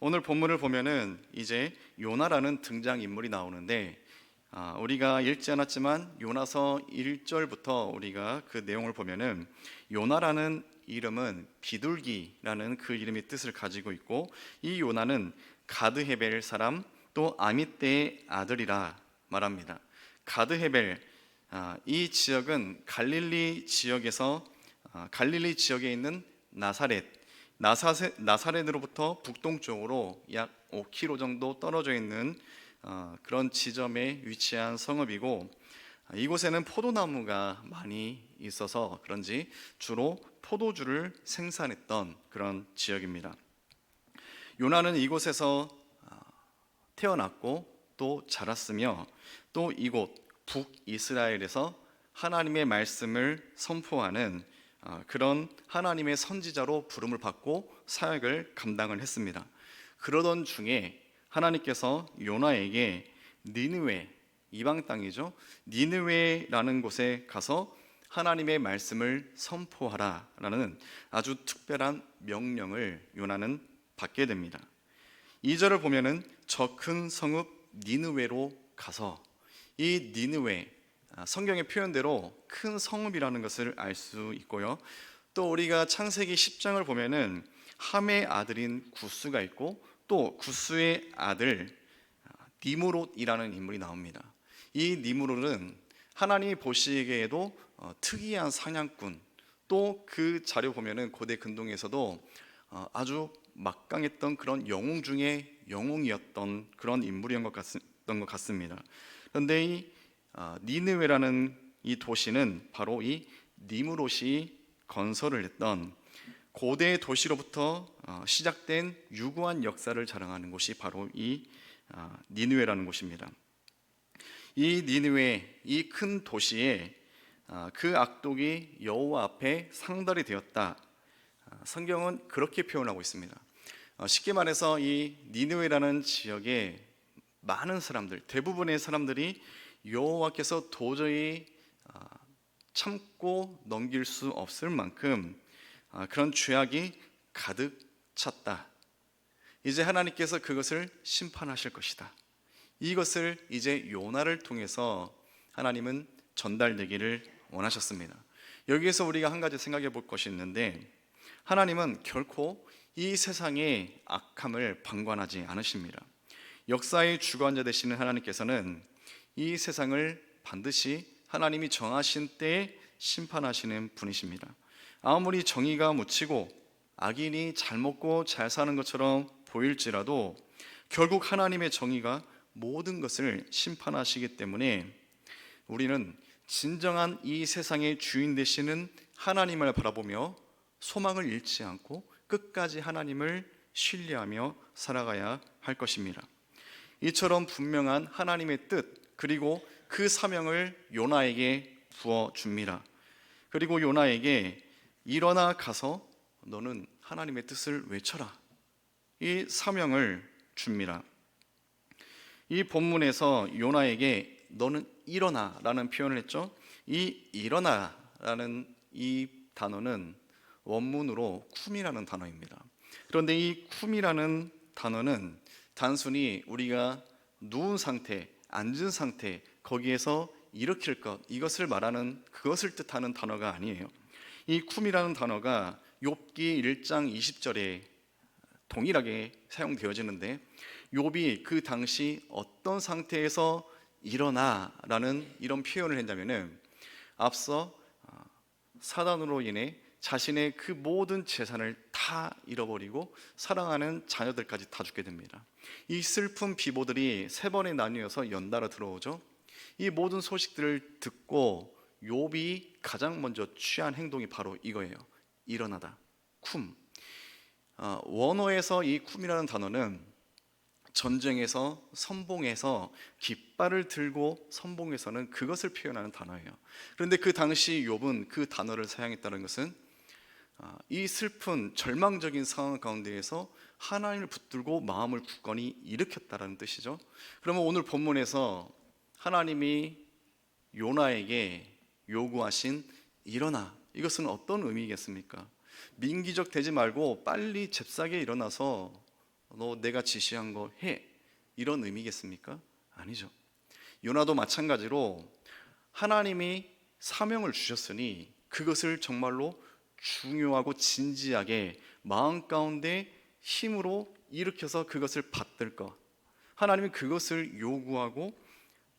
오늘 본문을 보면은 이제 요나라는 등장인물이 나오는데 우리가 읽지 않았지만 요나서 1절부터 우리가 그 내용을 보면은 요나라는 이름은 비둘기라는 그 이름의 뜻을 가지고 있고, 이 요나는 가드헤벨 사람 또 아미떼의 아들이라 말합니다. 가드헤벨, 이 지역은 갈릴리 지역에 있는 나사렛으로부터 북동쪽으로 약 5km 정도 떨어져 있는 그런 지점에 위치한 성읍이고, 이곳에는 포도나무가 많이 있어서 그런지 주로 포도주를 생산했던 그런 지역입니다. 요나는 이곳에서 태어났고 또 자랐으며, 또 이곳 북이스라엘에서 하나님의 말씀을 선포하는 그런 하나님의 선지자로 부름을 받고 사역을 감당을 했습니다. 그러던 중에 하나님께서 요나에게 니느웨, 이방 땅이죠, 니느웨라는 곳에 가서 하나님의 말씀을 선포하라 라는 아주 특별한 명령을 요나는 받게 됩니다. 2절을 보면은 저 큰 성읍 니느웨로 가서, 이 니느웨, 성경의 표현대로 큰 성읍이라는 것을 알 수 있고요. 또 우리가 창세기 10장을 보면은 함의 아들인 구스가 있고, 또 구스의 아들 니므롯이라는 인물이 나옵니다. 이 니므롯은 하나님이 보시기에도 특이한 사냥꾼, 또 그 자료 보면은 고대 근동에서도 아주 막강했던 그런 영웅 중에 영웅이었던 그런 인물이었던 것 같습니다. 그런데 이 니느웨라는 이 도시는 바로 이 니므롯이 건설을 했던 고대 도시로부터 시작된 유구한 역사를 자랑하는 곳이 바로 이 니느웨라는 곳입니다. 이 니느웨, 이 큰 도시에 그 악독이 여호와 앞에 상달이 되었다, 성경은 그렇게 표현하고 있습니다. 쉽게 말해서 이 니느웨라는 지역에 많은 사람들, 대부분의 사람들이 여호와께서 도저히 참고 넘길 수 없을 만큼 그런 죄악이 가득 찼다. 이제 하나님께서 그것을 심판하실 것이다. 이것을 이제 요나를 통해서 하나님은 전달되기를 원하셨습니다. 여기에서 우리가 한 가지 생각해 볼 것이 있는데, 하나님은 결코 이 세상의 악함을 방관하지 않으십니다. 역사의 주관자 되시는 하나님께서는 이 세상을 반드시 하나님이 정하신 때에 심판하시는 분이십니다. 아무리 정의가 묻히고 악인이 잘 먹고 잘 사는 것처럼 보일지라도 결국 하나님의 정의가 모든 것을 심판하시기 때문에 우리는 진정한 이 세상의 주인 되시는 하나님을 바라보며 소망을 잃지 않고 끝까지 하나님을 신뢰하며 살아가야 할 것입니다. 이처럼 분명한 하나님의 뜻, 그리고 그 사명을 요나에게 부어줍니다. 그리고 요나에게 일어나 가서 너는 하나님의 뜻을 외쳐라, 이 사명을 줍니다. 이 본문에서 요나에게 너는 일어나 라는 표현을 했죠. 이 일어나 라는 이 단어는 원문으로 쿰이라는 단어입니다. 그런데 이 쿰이라는 단어는 단순히 우리가 누운 상태, 앉은 상태, 거기에서 일으킬 것, 이것을 말하는, 그것을 뜻하는 단어가 아니에요. 이 쿰이라는 단어가 욥기 1장 20절에 동일하게 사용되어지는데, 욥이 그 당시 어떤 상태에서 일어나라는 이런 표현을 했냐면은, 앞서 사단으로 인해 자신의 그 모든 재산을 다 잃어버리고 사랑하는 자녀들까지 다 죽게 됩니다. 이 슬픈 비보들이 세 번에 나뉘어서 연달아 들어오죠. 이 모든 소식들을 듣고 욥이 가장 먼저 취한 행동이 바로 이거예요. 일어나다, 쿰. 원어에서 이 쿰이라는 단어는 전쟁에서, 선봉에서 깃발을 들고 선봉에서는 그것을 표현하는 단어예요. 그런데 그 당시 욥은 그 단어를 사용했다는 것은 이 슬픈 절망적인 상황 가운데에서 하나님을 붙들고 마음을 굳건히 일으켰다라는 뜻이죠. 그러면 오늘 본문에서 하나님이 요나에게 요구하신 일어나, 이것은 어떤 의미겠습니까? 민기적 되지 말고 빨리 잽싸게 일어나서 너 내가 지시한 거 해. 이런 의미겠습니까? 아니죠. 요나도 마찬가지로 하나님이 사명을 주셨으니 그것을 정말로 중요하고 진지하게 마음 가운데 힘으로 일으켜서 그것을 받들 것, 하나님이 그것을 요구하고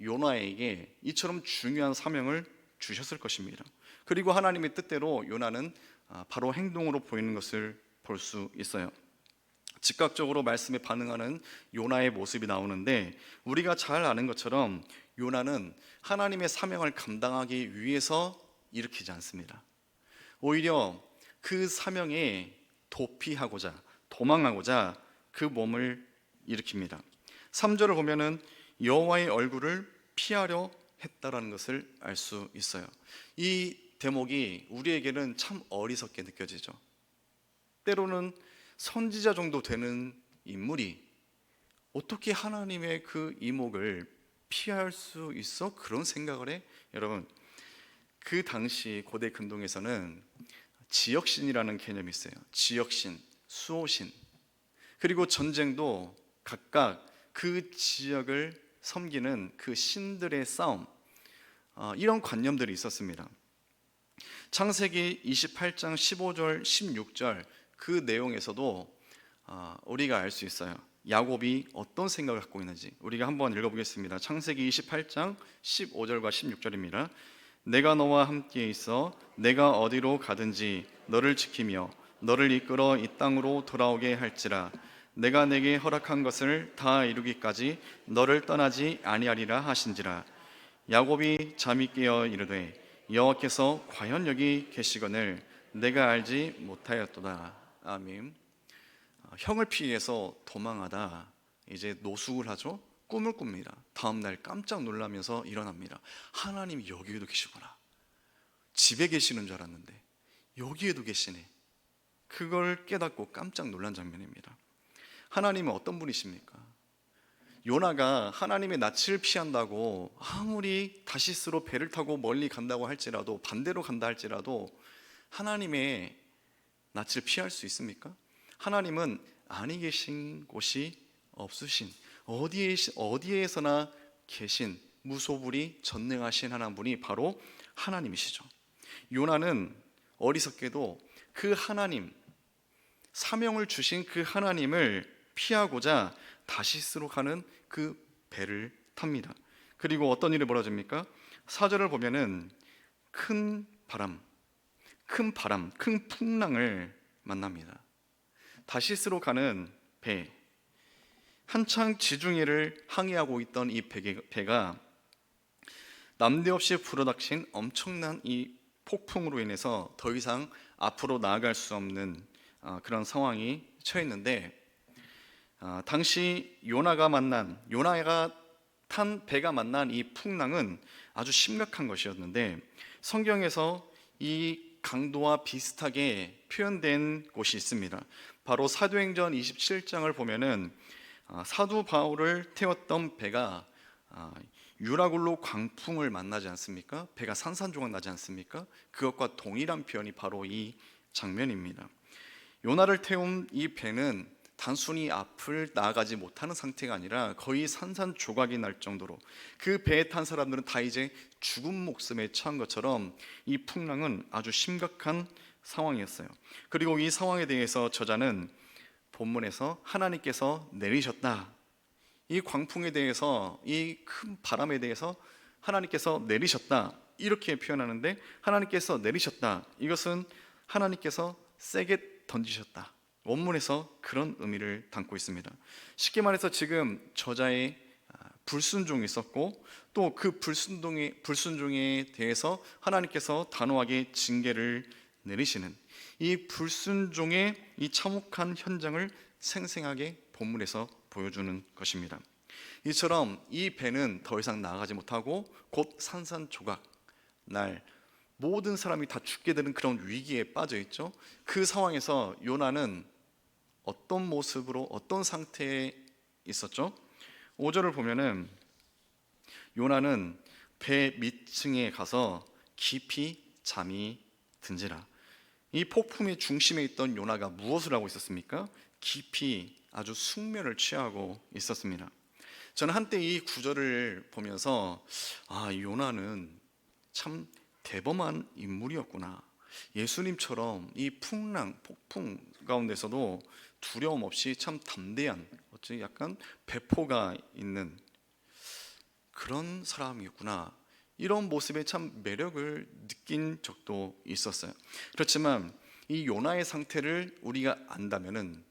요나에게 이처럼 중요한 사명을 주셨을 것입니다. 그리고 하나님의 뜻대로 요나는 바로 행동으로 보이는 것을 볼 수 있어요. 즉각적으로 말씀에 반응하는 요나의 모습이 나오는데, 우리가 잘 아는 것처럼 요나는 하나님의 사명을 감당하기 위해서 일으키지 않습니다. 오히려 그 사명에 도피하고자, 도망하고자 그 몸을 일으킵니다. 3절을 보면은 여호와의 얼굴을 피하려 했다라는 것을 알 수 있어요. 이 대목이 우리에게는 참 어리석게 느껴지죠. 때로는 선지자 정도 되는 인물이 어떻게 하나님의 그 이목을 피할 수 있어? 그런 생각을 해? 여러분, 그 당시 고대 근동에서는 지역신이라는 개념이 있어요. 지역신, 수호신. 그리고 전쟁도 각각 그 지역을 섬기는 그 신들의 싸움, 이런 관념들이 있었습니다. 창세기 28장 15절 16절 그 내용에서도 우리가 알 수 있어요. 야곱이 어떤 생각을 갖고 있는지 우리가 한번 읽어보겠습니다. 창세기 28장 15절과 16절입니다. 내가 너와 함께 있어 내가 어디로 가든지 너를 지키며 너를 이끌어 이 땅으로 돌아오게 할지라. 내가 내게 허락한 것을 다 이루기까지 너를 떠나지 아니하리라 하신지라. 야곱이 잠이 깨어 이르되 여호와께서 과연 여기 계시거늘 내가 알지 못하였도다. 아멘. 형을 피해서 도망하다 이제 노숙을 하죠. 꿈을 꿉니다. 다음 날 깜짝 놀라면서 일어납니다. 하나님이 여기에도 계시구나. 집에 계시는 줄 알았는데 여기에도 계시네. 그걸 깨닫고 깜짝 놀란 장면입니다. 하나님은 어떤 분이십니까? 요나가 하나님의 낯을 피한다고 아무리 다시스로 배를 타고 멀리 간다고 할지라도, 반대로 간다 할지라도 하나님의 낯을 피할 수 있습니까? 하나님은 아니 계신 곳이 없으신, 어디에서나 계신 무소불위 전능하신 하나님이 바로 하나님이시죠. 요나는 어리석게도 그 하나님, 사명을 주신 그 하나님을 피하고자 다시스로 가는 그 배를 탑니다. 그리고 어떤 일이 벌어집니까? 4절을 보면은 큰 바람, 큰 풍랑을 만납니다. 다시스로 가는 배, 한창 지중해를 항해하고 있던 이 배가 남대없이 불어닥친 엄청난 이 폭풍으로 인해서 더 이상 앞으로 나아갈 수 없는 그런 상황이 처했는데, 당시 요나가 탄 배가 만난 이 풍랑은 아주 심각한 것이었는데, 성경에서 이 강도와 비슷하게 표현된 곳이 있습니다. 바로 사도행전 27장을 보면은 사도 바울을 태웠던 배가 유라굴로 광풍을 만나지 않습니까? 배가 산산조각 나지 않습니까? 그것과 동일한 표현이 바로 이 장면입니다. 요나를 태운 이 배는 단순히 앞을 나아가지 못하는 상태가 아니라 거의 산산조각이 날 정도로, 그 배에 탄 사람들은 다 이제 죽은 목숨에 처한 것처럼 이 풍랑은 아주 심각한 상황이었어요. 그리고 이 상황에 대해서 저자는 본문에서 하나님께서 내리셨다, 이 광풍에 대해서, 이 큰 바람에 대해서 하나님께서 내리셨다, 이렇게 표현하는데, 하나님께서 내리셨다, 이것은 하나님께서 세게 던지셨다, 원문에서 그런 의미를 담고 있습니다. 쉽게 말해서 지금 저자의 불순종이 있었고, 또 그 불순종에 대해서 하나님께서 단호하게 징계를 내리시는 이 불순종의 이 참혹한 현장을 생생하게 본문에서 보여주는 것입니다. 이처럼 이 배는 더 이상 나아가지 못하고 곧 산산조각 날, 모든 사람이 다 죽게 되는 그런 위기에 빠져 있죠. 그 상황에서 요나는 어떤 모습으로, 어떤 상태에 있었죠? 5절을 보면은 요나는 배 밑층에 가서 깊이 잠이 든지라. 이 폭풍의 중심에 있던 요나가 무엇을 하고 있었습니까? 깊이 아주 숙면을 취하고 있었습니다. 저는 한때 이 구절을 보면서 요나는 참 대범한 인물이었구나. 예수님처럼 이 풍랑, 폭풍 가운데서도 두려움 없이 참 담대한, 어찌 약간 배포가 있는 그런 사람이었구나. 이런 모습에 참 매력을 느낀 적도 있었어요. 그렇지만 이 요나의 상태를 우리가 안다면은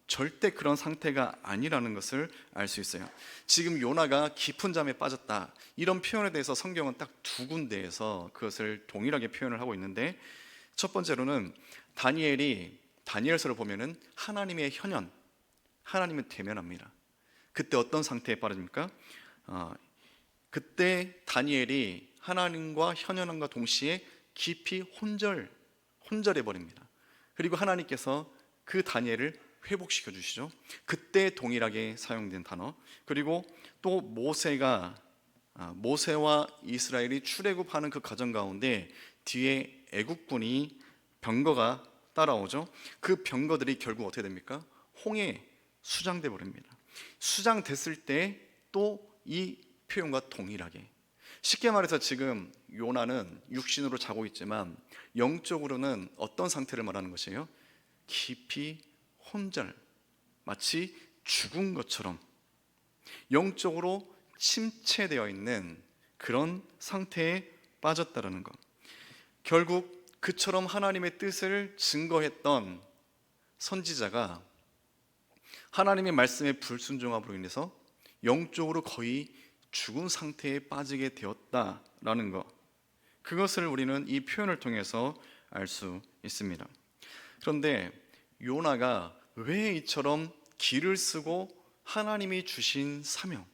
절대 그런 상태가 아니라는 것을 알 수 있어요. 지금 요나가 깊은 잠에 빠졌다, 이런 표현에 대해서 성경은 딱 두 군데에서 그것을 동일하게 표현을 하고 있는데, 첫 번째로는 다니엘서를 보면은 하나님의 현현, 하나님을 대면합니다. 그때 어떤 상태에 빠집니까? 그때 다니엘이 하나님과 현현함과 동시에 깊이 혼절해 버립니다. 그리고 하나님께서 그 다니엘을 회복시켜 주시죠. 그때 동일하게 사용된 단어. 그리고 또 모세와 이스라엘이 출애굽하는 그 과정 가운데 뒤에 애국군이 병거가 따라오죠. 그 병거들이 결국 어떻게 됩니까? 홍해에 수장돼 버립니다. 수장됐을 때 또 이 표현과 동일하게, 쉽게 말해서 지금 요나는 육신으로 자고 있지만 영적으로는 어떤 상태를 말하는 것이에요? 깊이 혼절, 마치 죽은 것처럼 영적으로 침체되어 있는 그런 상태에 빠졌다라는 것. 결국 그처럼 하나님의 뜻을 증거했던 선지자가 하나님의 말씀에 불순종함으로 인해서 영적으로 거의 죽은 상태에 빠지게 되었다라는 것, 그것을 우리는 이 표현을 통해서 알 수 있습니다. 그런데 요나가 왜 이처럼 길을 쓰고 하나님이 주신 사명,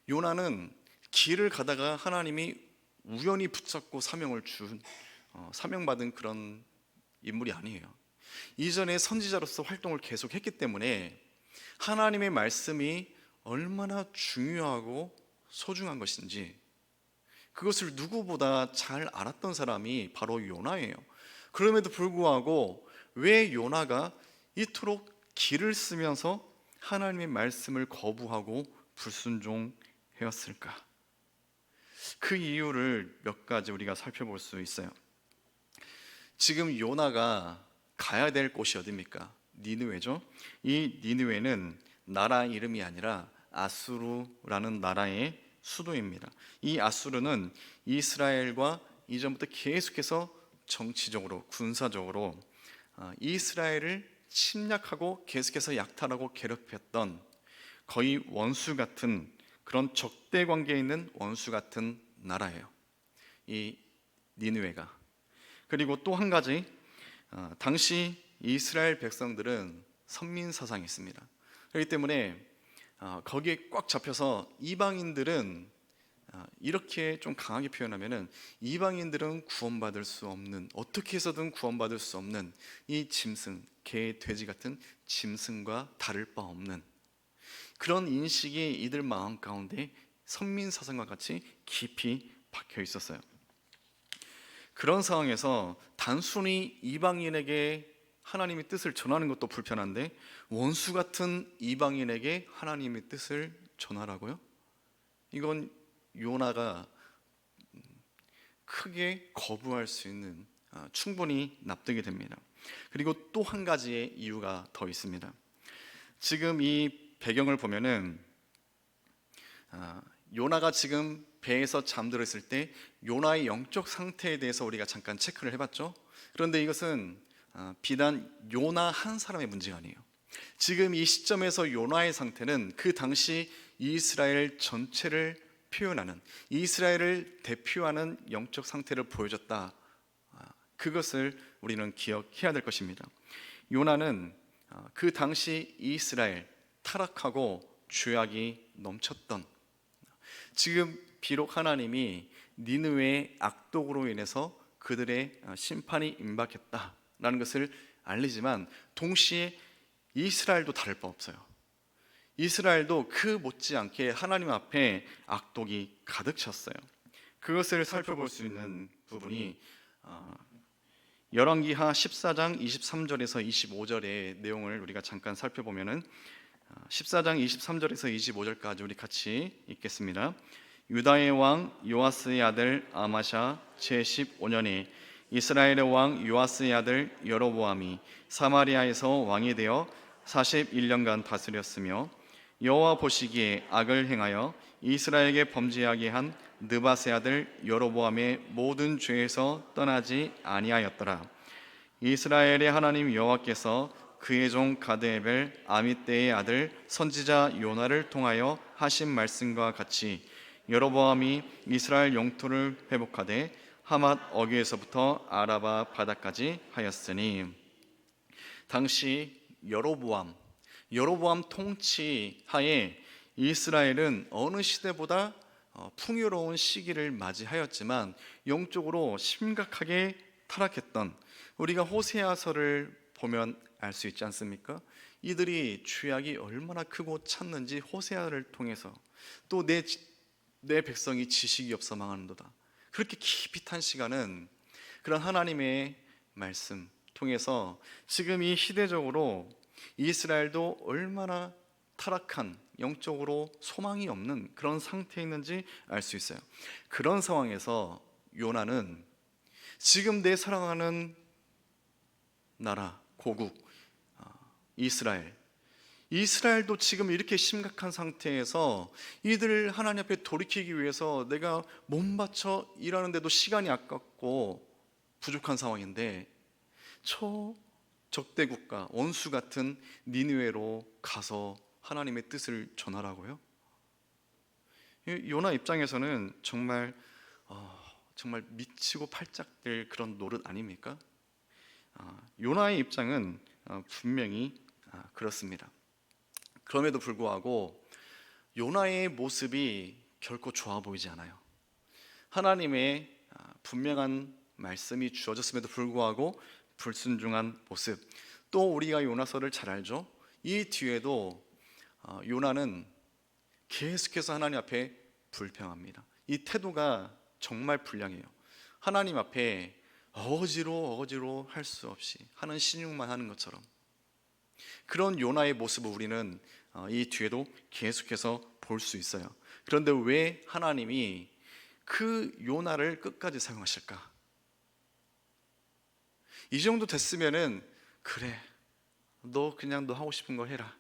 요나는 길을 가다가 하나님이 우연히 붙잡고 사명받은 그런 인물이 아니에요. 이전에 선지자로서 활동을 계속했기 때문에 하나님의 말씀이 얼마나 중요하고 소중한 것인지 그것을 누구보다 잘 알았던 사람이 바로 요나예요. 그럼에도 불구하고 왜 요나가 이토록 길을 쓰면서 하나님의 말씀을 거부하고 불순종해왔을까? 그 이유를 몇 가지 우리가 살펴볼 수 있어요. 지금 요나가 가야 될 곳이 어디입니까? 니느웨죠. 이 니느웨는 나라 이름이 아니라 아수르라는 나라의 수도입니다. 이 아수르는 이스라엘과 이전부터 계속해서 정치적으로, 군사적으로 이스라엘을 침략하고 계속해서 약탈하고 괴롭혔던 거의 원수 같은, 그런 적대 관계에 있는 원수 같은 나라예요, 이 니느웨가. 그리고 또 한 가지, 당시 이스라엘 백성들은 선민사상이 있습니다. 그렇기 때문에 거기에 꽉 잡혀서 이방인들은, 이렇게 좀 강하게 표현하면은 이방인들은 구원받을 수 없는, 어떻게 해서든 구원받을 수 없는 이 짐승, 개, 돼지 같은 짐승과 다를 바 없는 그런 인식이 이들 마음 가운데 선민사상과 같이 깊이 박혀 있었어요. 그런 상황에서 단순히 이방인에게 하나님의 뜻을 전하는 것도 불편한데 원수 같은 이방인에게 하나님의 뜻을 전하라고요? 이건 요나가 크게 거부할 수 있는, 충분히 납득이 됩니다. 그리고 또 한 가지의 이유가 더 있습니다. 지금 이 배경을 보면은 요나가 지금 배에서 잠들었을 때 요나의 영적 상태에 대해서 우리가 잠깐 체크를 해봤죠. 그런데 이것은 비단 요나 한 사람의 문제가 아니에요. 지금 이 시점에서 요나의 상태는 그 당시 이스라엘 전체를 표현하는, 이스라엘을 대표하는 영적 상태를 보여줬다. 그것을 우리는 기억해야 될 것입니다. 요나는 그 당시 이스라엘, 타락하고 죄악이 넘쳤던, 지금 비록 하나님이 니느웨의 악독으로 인해서 그들의 심판이 임박했다라는 것을 알리지만 동시에 이스라엘도 다를 바 없어요. 이스라엘도 그 못지않게 하나님 앞에 악독이 가득 찼어요. 그것을 살펴볼 수 있는 부분이 열왕기하 14장 23절에서 25절의 내용을 우리가 잠깐 살펴보면은 14장 23절에서 25절까지 우리 같이 읽겠습니다. 유다의 왕 요아스의 아들 아마샤 제15년에 이스라엘의 왕 요아스의 아들 여로보암이 사마리아에서 왕이 되어 41년간 다스렸으며 여호와 보시기에 악을 행하여 이스라엘에게 범죄하게 한 느밧의 아들 여로보암의 모든 죄에서 떠나지 아니하였더라. 이스라엘의 하나님 여호와께서 그의 종 가드에벨 아미떼의 아들 선지자 요나를 통하여 하신 말씀과 같이 여로보암이 이스라엘 영토를 회복하되 하맛 어귀에서부터 아라바 바다까지 하였으니, 당시 여로보암 통치 하에 이스라엘은 어느 시대보다 풍요로운 시기를 맞이하였지만 영적으로 심각하게 타락했던, 우리가 호세아서를 보면 알 수 있지 않습니까? 이들이 죄악이 얼마나 크고 찼는지 호세아를 통해서, 또 내 백성이 지식이 없어 망하는도다, 그렇게 깊이 탄 시간은 그런 하나님의 말씀 통해서 지금 이 시대적으로 이스라엘도 얼마나 타락한, 영적으로 소망이 없는 그런 상태에 있는지 알 수 있어요. 그런 상황에서 요나는 지금 내 사랑하는 나라, 고국 이스라엘도 지금 이렇게 심각한 상태에서 이들 하나님 앞에 돌이키기 위해서 내가 몸 바쳐 일하는데도 시간이 아깝고 부족한 상황인데, 저 적대 국가, 원수 같은 니느웨로 가서 하나님의 뜻을 전하라고요? 요나 입장에서는 정말 미치고 팔짝 될 그런 노릇 아닙니까? 요나의 입장은 분명히 그렇습니다. 그럼에도 불구하고 요나의 모습이 결코 좋아 보이지 않아요. 하나님의 분명한 말씀이 주어졌음에도 불구하고 불순종한 모습, 또 우리가 요나서를 잘 알죠. 이 뒤에도 요나는 계속해서 하나님 앞에 불평합니다. 이 태도가 정말 불량해요. 하나님 앞에 어거지로 할 수 없이 하는 신용만 하는 것처럼, 그런 요나의 모습을 우리는 이 뒤에도 계속해서 볼 수 있어요. 그런데 왜 하나님이 그 요나를 끝까지 사용하실까? 이 정도 됐으면은 그래, 너 그냥 너 하고 싶은 거 해라.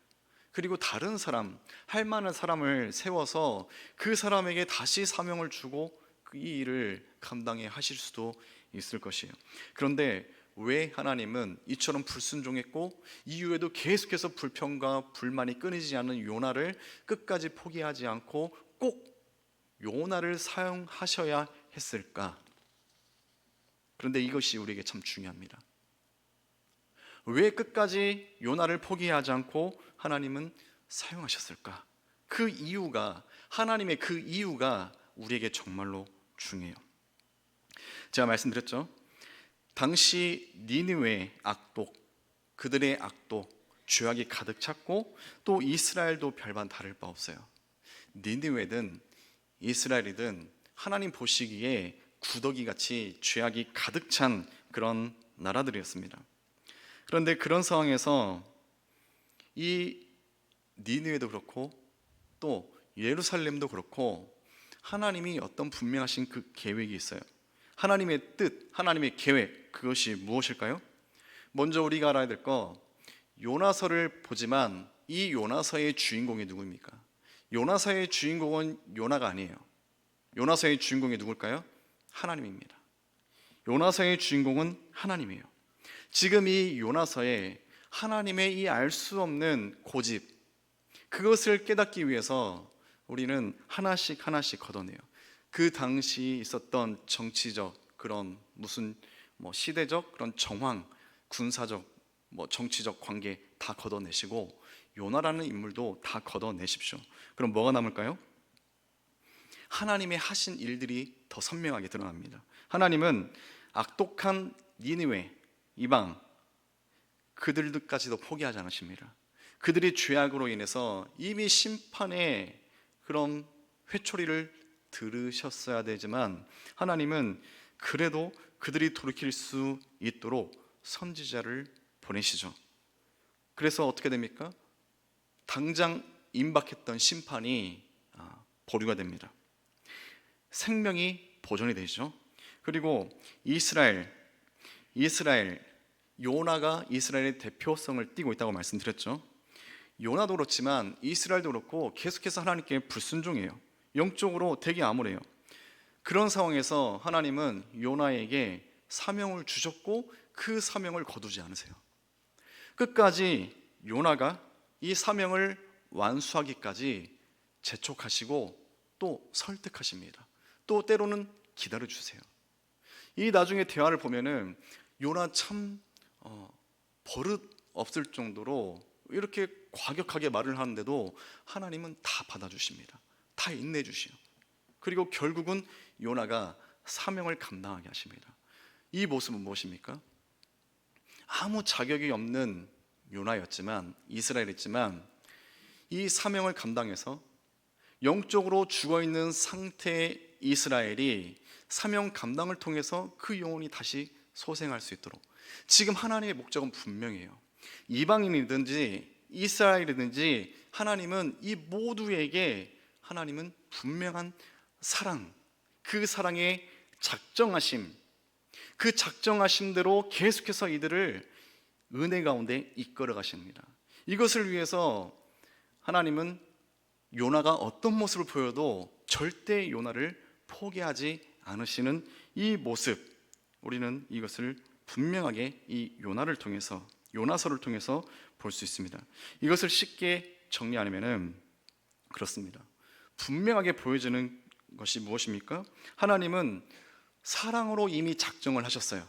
그리고 다른 사람, 할 만한 사람을 세워서 그 사람에게 다시 사명을 주고 이 일을 감당해 하실 수도 있을 것이에요. 그런데 왜 하나님은 이처럼 불순종했고 이후에도 계속해서 불평과 불만이 끊이지 않는 요나를 끝까지 포기하지 않고 꼭 요나를 사용하셔야 했을까? 그런데 이것이 우리에게 참 중요합니다. 왜 끝까지 요나를 포기하지 않고 하나님은 사용하셨을까? 그 이유가, 하나님의 그 이유가 우리에게 정말로 중요해요. 제가 말씀드렸죠. 당시 니느웨의 악독, 그들의 악독, 죄악이 가득 찼고 또 이스라엘도 별반 다를 바 없어요. 니느웨든 이스라엘이든 하나님 보시기에 구더기같이 죄악이 가득 찬 그런 나라들이었습니다. 그런데 그런 상황에서 이 니느웨도 그렇고 또 예루살렘도 그렇고 하나님이 어떤 분명하신 그 계획이 있어요. 하나님의 뜻, 하나님의 계획, 그것이 무엇일까요? 먼저 우리가 알아야 될 거, 요나서를 보지만 이 요나서의 주인공이 누구입니까? 요나서의 주인공은 요나가 아니에요. 요나서의 주인공이 누굴까요? 하나님입니다. 요나서의 주인공은 하나님이에요. 지금 이 요나서에 하나님의 이 알 수 없는 고집, 그것을 깨닫기 위해서 우리는 하나씩 걷어내요. 그 당시 있었던 정치적 그런 무슨 시대적 그런 정황, 군사적 정치적 관계 다 걷어내시고 요나라는 인물도 다 걷어내십시오. 그럼 뭐가 남을까요? 하나님의 하신 일들이 더 선명하게 드러납니다. 하나님은 악독한 니느웨, 이방, 그들까지도 포기하지 않으십니다. 그들이 죄악으로 인해서 이미 심판의 그런 회초리를 들으셨어야 되지만 하나님은 그래도 그들이 돌이킬 수 있도록 선지자를 보내시죠. 그래서 어떻게 됩니까? 당장 임박했던 심판이 보류가 됩니다. 생명이 보존이 되죠. 그리고 이스라엘, 요나가 이스라엘의 대표성을 띠고 있다고 말씀드렸죠. 요나도 그렇지만 이스라엘도 그렇고 계속해서 하나님께 불순종해요. 영적으로 되게 암울해요. 그런 상황에서 하나님은 요나에게 사명을 주셨고 그 사명을 거두지 않으세요. 끝까지 요나가 이 사명을 완수하기까지 재촉하시고 또 설득하십니다. 또 때로는 기다려주세요. 이 나중에 대화를 보면은 요나 참 버릇 없을 정도로 이렇게 과격하게 말을 하는데도 하나님은 다 받아주십니다. 다 인내주시요. 그리고 결국은 요나가 사명을 감당하게 하십니다. 이 모습은 무엇입니까? 아무 자격이 없는 요나였지만, 이스라엘이지만 이 사명을 감당해서 영적으로 죽어있는 상태의 이스라엘이 사명 감당을 통해서 그 영혼이 다시 소생할 수 있도록, 지금 하나님의 목적은 분명해요. 이방인이든지 이스라엘이든지 하나님은 이 모두에게 하나님은 분명한 사랑, 그 사랑의 작정하심, 그 작정하심대로 계속해서 이들을 은혜 가운데 이끌어 가십니다. 이것을 위해서 하나님은 요나가 어떤 모습을 보여도 절대 요나를 포기하지 않으시는 이 모습, 우리는 이것을 분명하게 이 요나를 통해서, 요나서를 통해서 볼 수 있습니다. 이것을 쉽게 정리하면은 그렇습니다. 분명하게 보여지는 것이 무엇입니까? 하나님은 사랑으로 이미 작정을 하셨어요.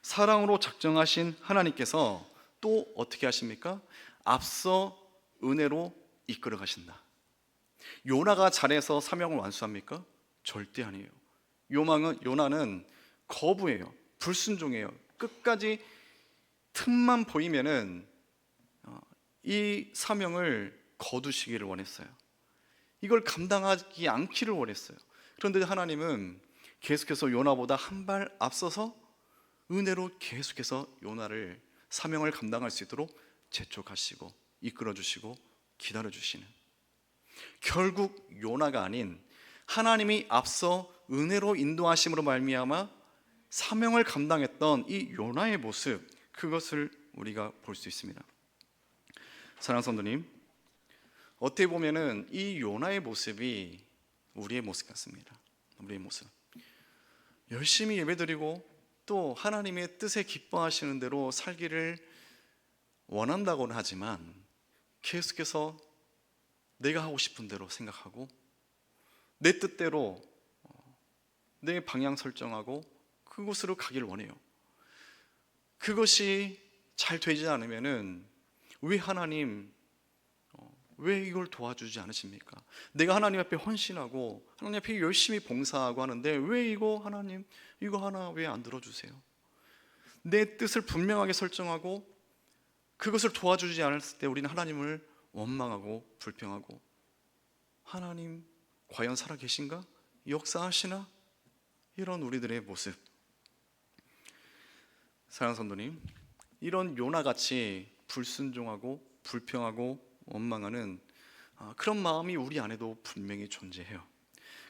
사랑으로 작정하신 하나님께서 또 어떻게 하십니까? 앞서 은혜로 이끌어 가신다. 요나가 잘해서 사명을 완수합니까? 절대 아니에요. 요나는 거부해요. 불순종해요. 끝까지 틈만 보이면은 이 사명을 거두시기를 원했어요. 이걸 감당하지 않기를 원했어요. 그런데 하나님은 계속해서 요나보다 한 발 앞서서 은혜로 계속해서 요나를 사명을 감당할 수 있도록 재촉하시고 이끌어주시고 기다려주시는, 결국 요나가 아닌 하나님이 앞서 은혜로 인도하심으로 말미암아 사명을 감당했던 이 요나의 모습, 그것을 우리가 볼 수 있습니다. 사랑하는 성도님, 어떻게 보면은 이 요나의 모습이 우리의 모습 같습니다. 우리의 모습, 열심히 예배드리고 또 하나님의 뜻에 기뻐하시는 대로 살기를 원한다고는 하지만 계속해서 내가 하고 싶은 대로 생각하고 내 뜻대로 내 방향 설정하고 그곳으로 가기를 원해요. 그것이 잘 되지 않으면은 왜 하나님, 왜 이걸 도와주지 않으십니까? 내가 하나님 앞에 헌신하고 하나님 앞에 열심히 봉사하고 하는데 왜 이거 하나님, 이거 하나 왜 안 들어주세요? 내 뜻을 분명하게 설정하고 그것을 도와주지 않았을 때 우리는 하나님을 원망하고 불평하고, 하나님 과연 살아계신가? 역사하시나? 이런 우리들의 모습. 사랑하는 성도님, 이런 요나같이 불순종하고 불평하고 원망하는 그런 마음이 우리 안에도 분명히 존재해요.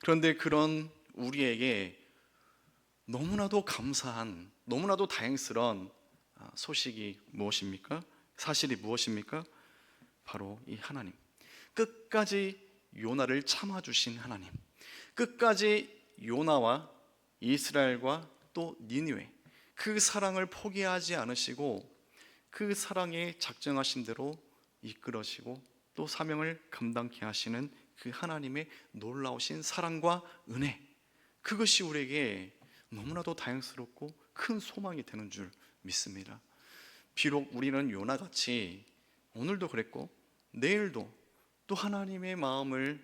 그런데 그런 우리에게 너무나도 감사한, 너무나도 다행스러운 소식이 무엇입니까? 사실이 무엇입니까? 바로 이 하나님, 끝까지 요나를 참아주신 하나님, 끝까지 요나와 이스라엘과 또 니느웨, 그 사랑을 포기하지 않으시고 그 사랑에 작정하신 대로 이끌어시고 또 사명을 감당케 하시는 그 하나님의 놀라우신 사랑과 은혜, 그것이 우리에게 너무나도 다행스럽고 큰 소망이 되는 줄 믿습니다. 비록 우리는 요나같이 오늘도 그랬고 내일도 또 하나님의 마음을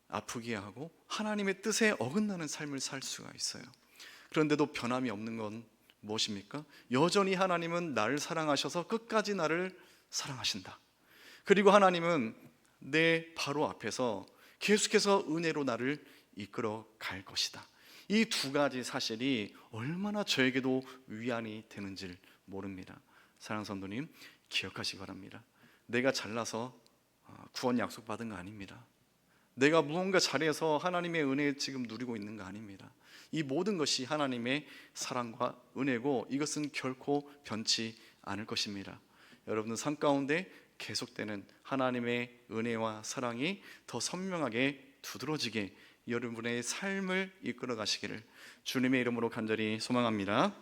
아프게 하고 하나님의 뜻에 어긋나는 삶을 살 수가 있어요. 그런데도 변함이 없는 건 무엇입니까? 여전히 하나님은 나를 사랑하셔서 끝까지 나를 사랑하신다. 그리고 하나님은 내 바로 앞에서 계속해서 은혜로 나를 이끌어 갈 것이다. 이 두 가지 사실이 얼마나 저에게도 위안이 되는지를 모릅니다. 사랑하는 성도님, 기억하시기 바랍니다. 내가 잘나서 구원 약속받은 거 아닙니다. 내가 무언가 잘해서 하나님의 은혜 지금 누리고 있는 거 아닙니다. 이 모든 것이 하나님의 사랑과 은혜고 이것은 결코 변치 않을 것입니다. 여러분은 삶 가운데 계속되는 하나님의 은혜와 사랑이 더 선명하게 두드러지게 여러분의 삶을 이끌어 가시기를 주님의 이름으로 간절히 소망합니다.